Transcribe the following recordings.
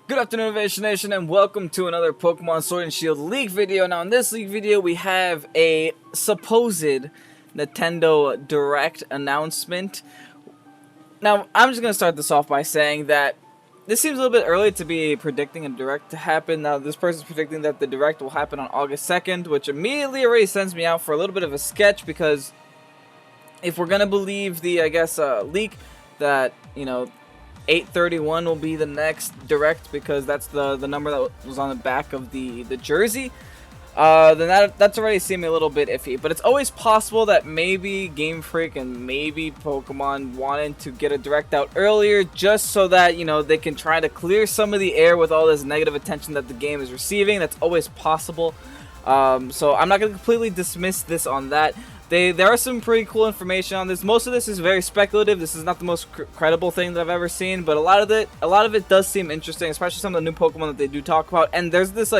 Good afternoon, Eeveelution Nation, and welcome to another Pokemon Sword and Shield leak video. Now, in this leak video, we have a supposed Nintendo Direct announcement. Now, I'm just going to start this off by saying that this seems a little bit early to be predicting a Direct to happen. Now, this person's predicting that the Direct will happen on August 2nd, which immediately already sends me out for a little bit of a sketch, because if we're going to believe the, leak that, 8/31 will be the next Direct, because that's the number that was on the back of the jersey, then that's already seeming a little bit iffy. But it's always possible that maybe GameFreak and maybe Pokemon wanted to get a Direct out earlier, just so that, they can try to clear some of the air with all this negative attention that the game is receiving. That's always possible. So I'm not going to completely dismiss this on that. There are some pretty cool information on this. Most of this is very speculative. This is not the most credible thing that I've ever seen, but a lot of it does seem interesting, especially some of the new Pokemon that they do talk about. And there's this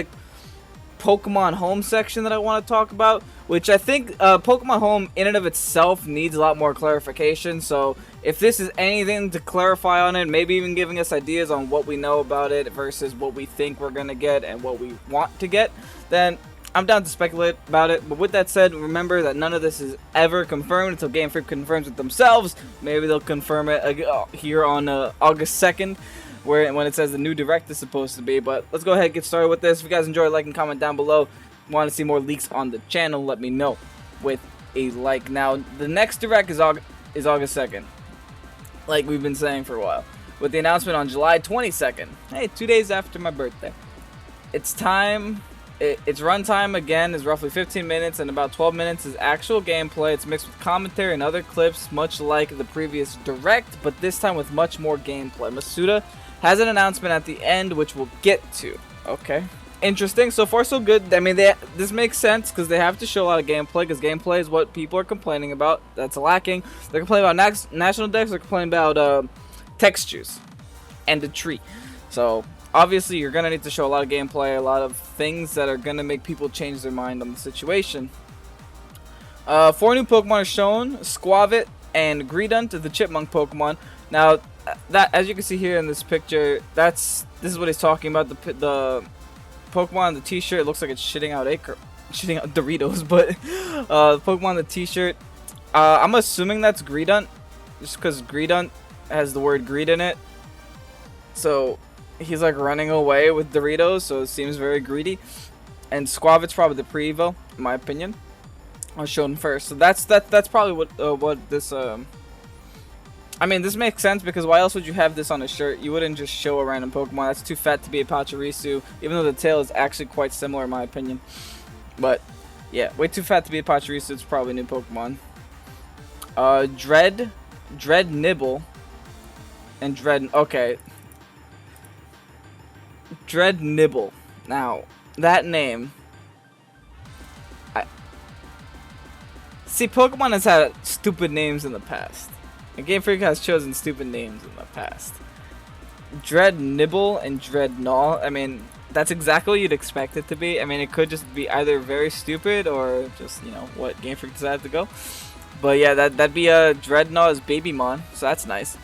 Pokemon Home section that I want to talk about, which I think Pokemon Home in and of itself needs a lot more clarification. So if this is anything to clarify on it, maybe even giving us ideas on what we know about it versus what we think we're gonna get and what we want to get, then I'm down to speculate about it. But with that said, remember that none of this is ever confirmed until GameFreak confirms it themselves. Maybe they'll confirm it here on August 2nd, when it says the new Direct is supposed to be. But let's go ahead and get started with this. If you guys enjoy, like and comment down below. Want to see more leaks on the channel, let me know with a like. Now, the next Direct is August 2nd, like we've been saying for a while, with the announcement on July 22nd. Hey, 2 days after my birthday. It's time. Its runtime, again, is roughly 15 minutes, and about 12 minutes is actual gameplay. It's mixed with commentary and other clips, much like the previous Direct, but this time with much more gameplay. Masuda has an announcement at the end, which we'll get to. Okay. Interesting. So far, so good. I mean, this makes sense, because they have to show a lot of gameplay, because gameplay is what people are complaining about. That's lacking. They're complaining about national decks. They're complaining about textures and the tree. So obviously, you're going to need to show a lot of gameplay, a lot of things that are going to make people change their mind on the situation. 4 new Pokemon are shown, Squavit and Greedent, the Chipmunk Pokemon. Now, that, as you can see here in this picture, this is what he's talking about. The Pokemon on the t-shirt, it looks like it's shitting out Doritos, but the Pokemon on the t-shirt, I'm assuming that's Greedent, just because Greedent has the word greed in it. So he's running away with Doritos, so it seems very greedy. And Squavit's probably the pre-evo, in my opinion. I'll show him first. So that's probably what this. I mean, this makes sense, because why else would you have this on a shirt? You wouldn't just show a random Pokemon. That's too fat to be a Pachirisu, even though the tail is actually quite similar, in my opinion. But yeah, way too fat to be a Pachirisu. It's probably a new Pokemon. Drednaw, and okay. Drednaw. Now, that name. See, Pokemon has had stupid names in the past. And GameFreak has chosen stupid names in the past. Drednaw and Drednaw. I mean, that's exactly what you'd expect it to be. I mean, it could just be either very stupid or just, what GameFreak decided to go. But yeah, that'd be Drednaw's Babymon. So that's nice.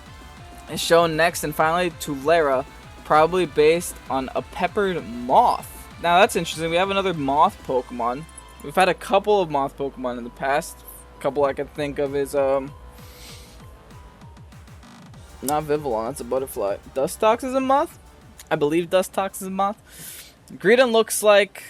And shown next, and finally, Tulera, probably based on a peppered moth. Now that's interesting. We have another moth Pokemon. We've had a couple of moth Pokemon in the past. A couple I can think of is not Vivillon, that's a butterfly. Dustox is a moth? I believe Dustox is a moth. Greedent looks like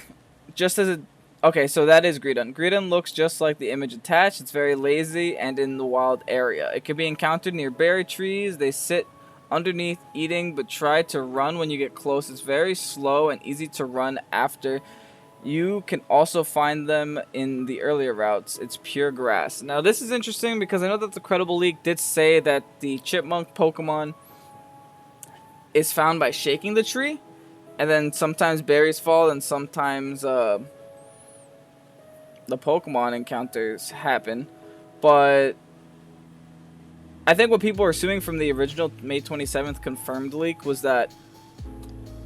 okay, so that is Greedent. Greedent looks just like the image attached. It's very lazy and in the wild area. It can be encountered near berry trees. They sit underneath eating, but try to run when you get close. It's very slow and easy to run after. You can also find them in the earlier routes. It's pure grass. Now this is interesting, because I know that the credible leak did say that the Chipmunk Pokemon is found by shaking the tree, and then sometimes berries fall, and sometimes the Pokemon encounters happen. But I think what people were assuming from the original May 27th confirmed leak was that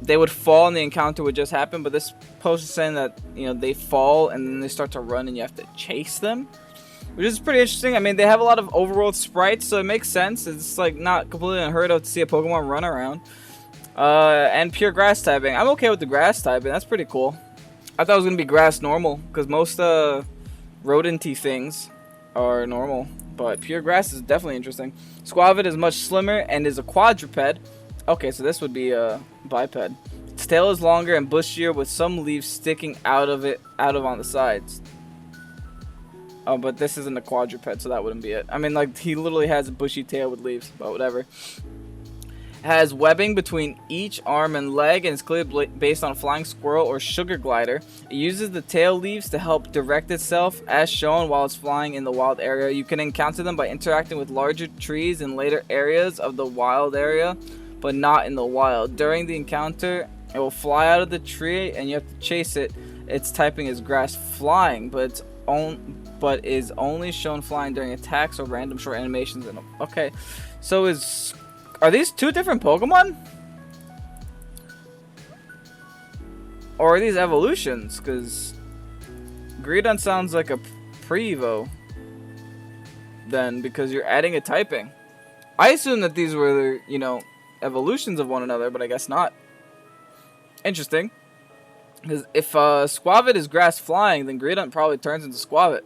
they would fall and the encounter would just happen, but this post is saying that, they fall and then they start to run and you have to chase them, which is pretty interesting. I mean, they have a lot of overworld sprites, so it makes sense. It's not completely unheard of to see a Pokemon run around. And pure grass typing. I'm okay with the grass typing. That's pretty cool. I thought it was gonna be grass normal because most rodent-y things are normal, but pure grass is definitely interesting. Squavit is much slimmer and is a quadruped. Okay, so this would be a biped. Its tail is longer and bushier with some leaves sticking out of on the sides. Oh, but this isn't a quadruped, so that wouldn't be it. I mean, like, he literally has a bushy tail with leaves, but whatever. It has webbing between each arm and leg and is clearly based on a flying squirrel or sugar glider. It uses the tail leaves to help direct itself as shown while it's flying in the wild area. You can encounter them by interacting with larger trees in later areas of the wild area, but not in the wild. During the encounter, it will fly out of the tree and you have to chase it. Its typing is grass flying, but is only shown flying during attacks or random short animations. Okay, so are these two different Pokemon? Or are these evolutions? Because Greedon sounds like a pre-evo. Then, because you're adding a typing. I assume that these were, you know, evolutions of one another, but I guess not. Interesting. Because if Squavit is grass flying, then Greedon probably turns into Squavit.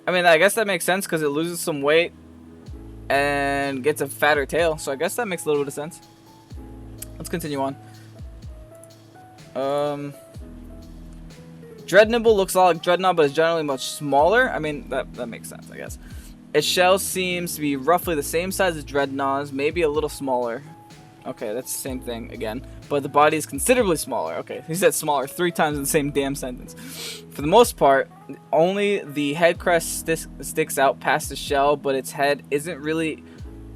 I mean, I guess that makes sense because it loses some weight and gets a fatter tail, so I guess that makes a little bit of sense. Let's continue on. Drednaw looks a lot like Drednaw, but is generally much smaller. I mean, that makes sense, I guess. Its shell seems to be roughly the same size as Drednaw's, maybe a little smaller. Okay, that's the same thing again. But the body is considerably smaller. Okay, he said smaller 3 times in the same damn sentence. For the most part, only the head crest sticks out past the shell, but its head isn't really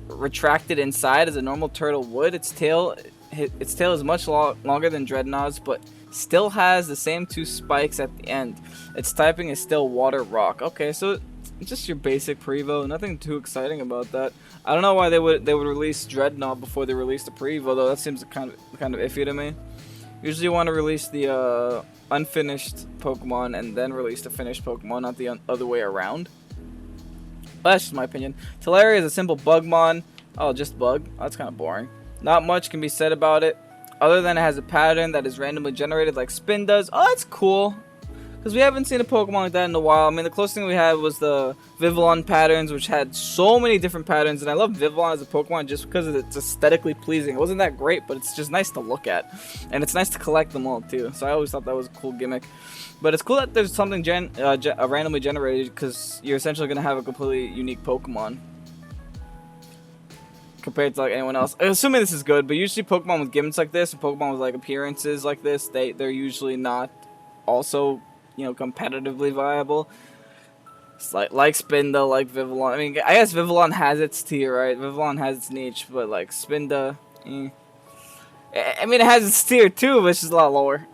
retracted inside as a normal turtle would. Its tail is much longer than Drednaw's, but still has the same 2 spikes at the end. Its typing is still water rock. Okay, so it's just your basic Prevo. Nothing too exciting about that. I don't know why they would release Drednaw before they released the Prevo, though. That seems kind of iffy to me. Usually you want to release the unfinished Pokemon and then release the finished Pokemon, not the other way around. But that's just my opinion. Teleria is a simple Bugmon. Oh, just bug. Oh, that's kind of boring. Not much can be said about it, other than it has a pattern that is randomly generated like Spin does. Oh, that's cool. Because we haven't seen a Pokemon like that in a while. I mean, the closest thing we had was the Eeveelutions patterns, which had so many different patterns. And I love Eeveelutions as a Pokemon just because it's aesthetically pleasing. It wasn't that great, but it's just nice to look at. And it's nice to collect them all, too. So I always thought that was a cool gimmick. But it's cool that there's something randomly generated, because you're essentially going to have a completely unique Pokemon compared to like anyone else. Assuming this is good, but usually Pokemon with gimmicks like this, and Pokemon with like appearances like this, they're usually not also, you know, competitively viable. It's like Spinda, like Eeveelutions. I mean, I guess Eeveelutions has its tier, right? Eeveelutions has its niche, but like Spinda, I mean, it has its tier too, but it's just a lot lower.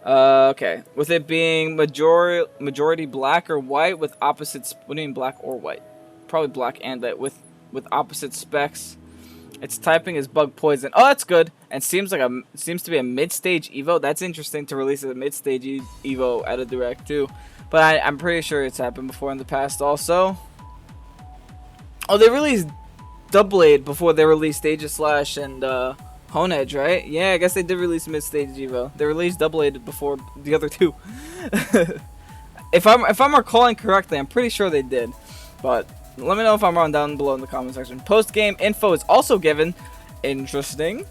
Okay, with it being majority black or white with opposites. What do you mean black or white? Probably black and white with opposite specs. Its typing is bug poison. Oh, that's good. And seems to be a mid-stage Evo. That's interesting to release a mid-stage Evo at a direct too. But I'm pretty sure it's happened before in the past also. Oh, they released Doublade before they released Aegislash and Honedge, right? Yeah, I guess they did release mid-stage Evo. They released Doublade before the other two. If I'm recalling correctly, I'm pretty sure they did. But let me know if I'm wrong down below in the comment section. Post-game info is also given. Interesting.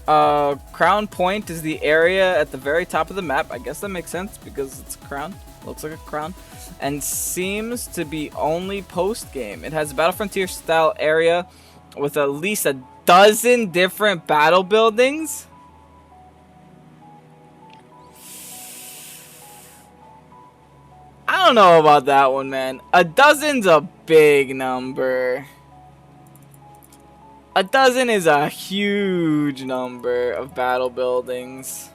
Crown Point is the area at the very top of the map. I guess that makes sense because it's a crown. Looks like a crown. And seems to be only post-game. It has a Battle Frontier style area with at least a dozen different battle buildings. I don't know about that one, man. A dozen's a big number. A dozen is a huge number of battle buildings.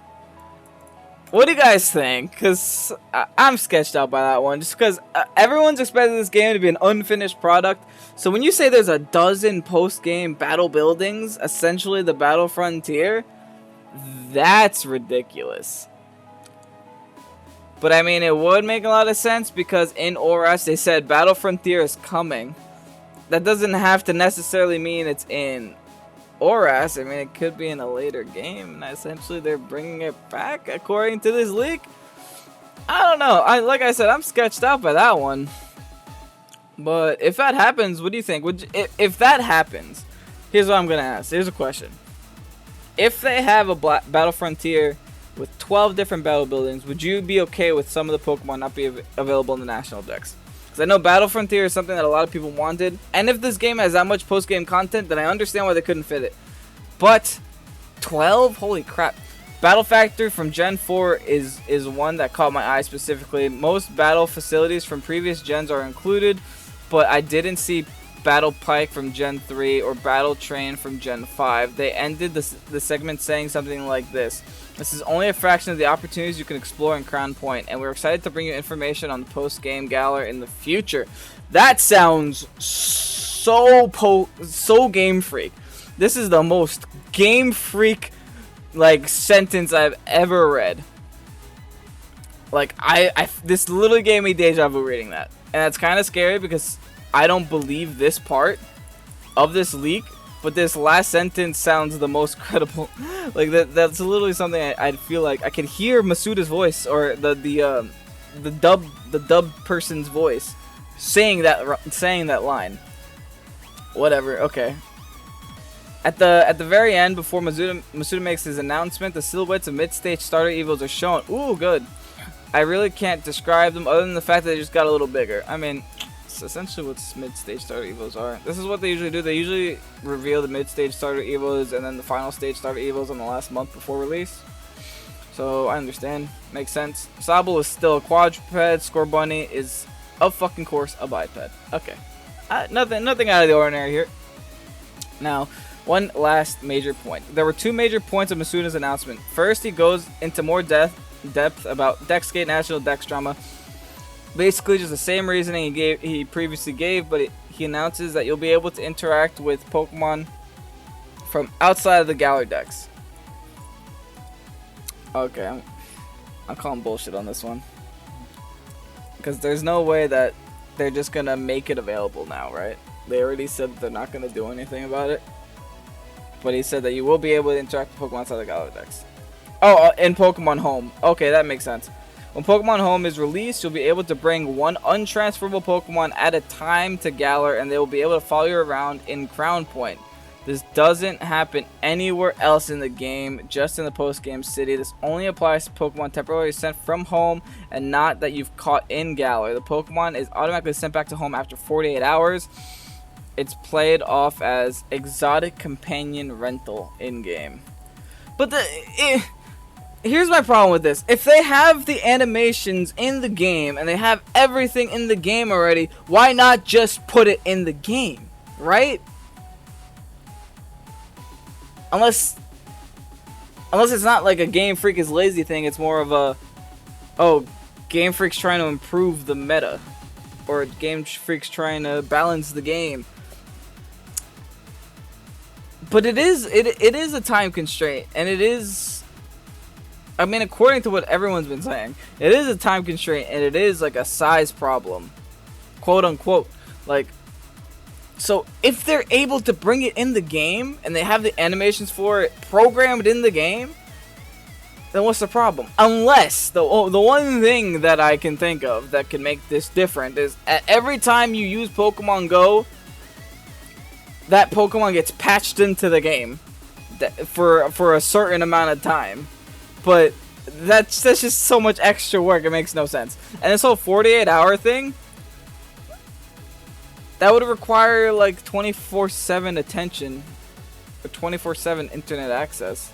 What do you guys think? Because I'm sketched out by that one. Just because everyone's expecting this game to be an unfinished product. So when you say there's a dozen post-game battle buildings, essentially the Battle Frontier, that's ridiculous. But I mean, it would make a lot of sense because in ORAS they said Battle Frontier is coming. That doesn't have to necessarily mean it's in Oras. I mean, it could be in a later game, and essentially they're bringing it back according to this leak. I don't know. Like I said, I'm sketched out by that one. But if that happens, what do you think? If that happens, here's what I'm gonna ask. Here's a question. If they have a Battle Frontier with 12 different battle buildings, would you be okay with some of the Pokemon not be available in the national decks? Because I know Battle Frontier is something that a lot of people wanted, and if this game has that much post-game content, then I understand why they couldn't fit it. But 12? Holy crap. Battle Factory from Gen 4 is one that caught my eye specifically. Most battle facilities from previous gens are included, but I didn't see Battle Pike from Gen 3 or Battle Train from Gen 5. They ended the segment saying something like this. This is only a fraction of the opportunities you can explore in Crown Point, and we're excited to bring you information on the post-game Galar in the future. That sounds so Game Freak. This is the most Game Freak like sentence I've ever read. Like this literally gave me deja vu reading that, and that's kind of scary because I don't believe this part of this leak, but this last sentence sounds the most credible. Like that's literally something I feel like I can hear Masuda's voice, or the dub person's voice saying that line. Whatever. Okay. At the very end, before Masuda makes his announcement, the silhouettes of mid-stage starter evils are shown. Ooh, good. I really can't describe them other than the fact that they just got a little bigger. I mean, it's essentially what mid-stage starter evils are. This is what they usually do. They usually reveal the mid-stage starter evils and then the final stage starter evils on the last month before release. So I understand. Makes sense. Sobble is still a quadruped. Scorbunny is, of fucking course, a biped. Okay. Nothing out of the ordinary here. Now, one last major point. There were two major points of Masuda's announcement. First, he goes into more depth about Dexgate National Dex drama. Basically, just the same reasoning he previously gave, but he announces that you'll be able to interact with Pokemon from outside of the Galar Dex. Okay, I'm calling bullshit on this one, because there's no way that they're just gonna make it available now, right? They already said that they're not gonna do anything about it. But he said that you will be able to interact with Pokemon outside the Galar Dex. Oh, in Pokemon Home. Okay, that makes sense. When Pokemon Home is released, you'll be able to bring one untransferable Pokemon at a time to Galar, and they will be able to follow you around in Crown Point. This doesn't happen anywhere else in the game, just in the post-game city. This only applies to Pokemon temporarily sent from home and not that you've caught in Galar. The Pokemon is automatically sent back to home after 48 hours. It's played off as exotic companion rental in-game. But here's my problem with this. If they have the animations in the game and they have everything in the game already, why not just put it in the game, right? Unless it's not like a Game Freak is lazy thing, it's more of a, oh, Game Freak's trying to improve the meta, or Game Freak's trying to balance the game. But it is a time constraint, and it is, I mean, according to what everyone's been saying, it is a time constraint, and it is like a size problem, quote unquote. Like, so if they're able to bring it in the game and they have the animations for it programmed in the game, then what's the problem? Unless the one thing that I can think of that can make this different is every time you use Pokemon Go, that Pokemon gets patched into the game for a certain amount of time. But that's just so much extra work, it makes no sense. And this whole 48-hour thing, that would require like 24/7 attention or 24/7 internet access.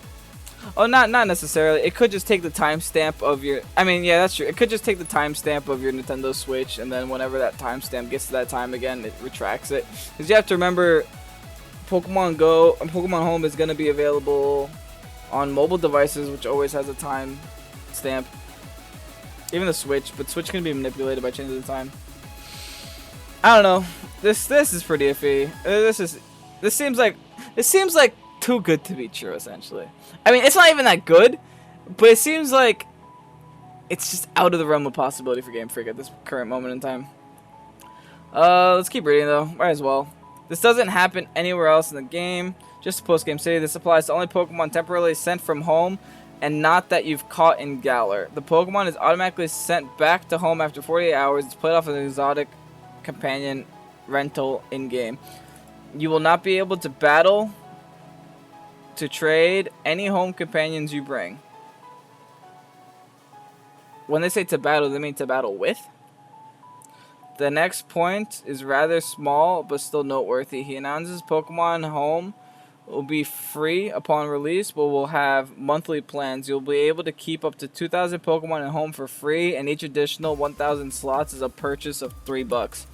Oh, not necessarily. It could just take the timestamp of your, I mean, yeah, that's true. It could just take the timestamp of your Nintendo Switch, and then whenever that timestamp gets to that time again, it retracts it. Because you have to remember, Pokemon Go and Pokemon Home is going to be available on mobile devices, which always has a time stamp. Even the Switch, but Switch can be manipulated by changing the time. I don't know. This is pretty iffy. This seems like too good to be true, essentially. I mean, it's not even that good, but it seems like it's just out of the realm of possibility for Game Freak at this current moment in time. Let's keep reading though. Might as well. This doesn't happen anywhere else in the game. Just a post-game city. This applies to only Pokemon temporarily sent from home and not that you've caught in Galar. The Pokemon is automatically sent back to home after 48 hours. It's played off an exotic companion rental in-game. You will not be able to battle to trade any home companions you bring. When they say to battle, they mean to battle with? The next point is rather small, but still noteworthy. He announces Pokemon Home will be free upon release, but will have monthly plans. You'll be able to keep up to 2,000 Pokemon at home for free, and each additional 1,000 slots is a purchase of $3.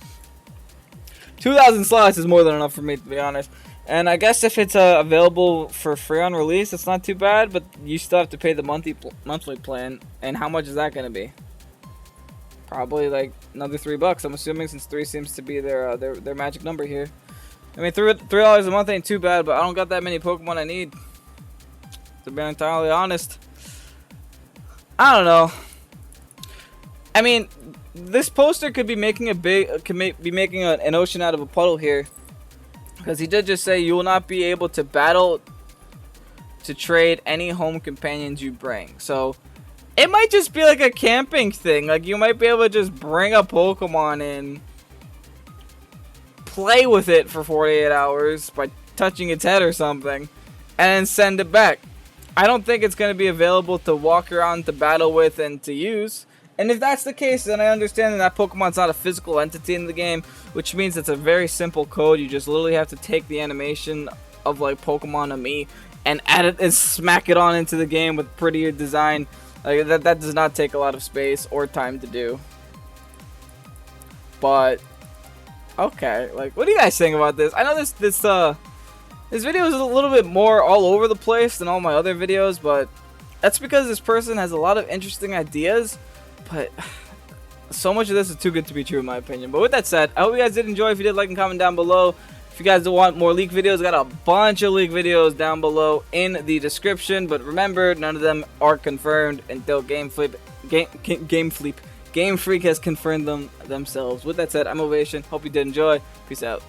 2,000 slots is more than enough for me, to be honest. And I guess if it's available for free on release, it's not too bad, but you still have to pay the monthly plan. And how much is that going to be? Probably like another $3, I'm assuming, since 3 seems to be their magic number here. I mean, $3 a month ain't too bad, but I don't got that many Pokemon I need, to be entirely honest. I don't know. I mean, this poster could be making an ocean out of a puddle here, because he did just say you will not be able to battle to trade any home companions you bring. So it might just be like a camping thing. Like, you might be able to just bring a Pokemon in, play with it for 48 hours by touching its head or something, and then send it back. I don't think it's going to be available to walk around to battle with and to use. And if that's the case, then I understand that Pokemon's not a physical entity in the game, which means it's a very simple code. You just literally have to take the animation of like Pokemon to me and add it and smack it on into the game with prettier design. Like, that does not take a lot of space or time to do. But okay, like, what do you guys think about this? I know this video is a little bit more all over the place than all my other videos, but that's because this person has a lot of interesting ideas. But so much of this is too good to be true, in my opinion. But with that said, I hope you guys did enjoy. If you did, like and comment down below. If you guys want more leak videos, got a bunch of leak videos down below in the description. But remember, none of them are confirmed until GameFreak has confirmed them themselves. With that said, I'm Ovation. Hope you did enjoy. Peace out.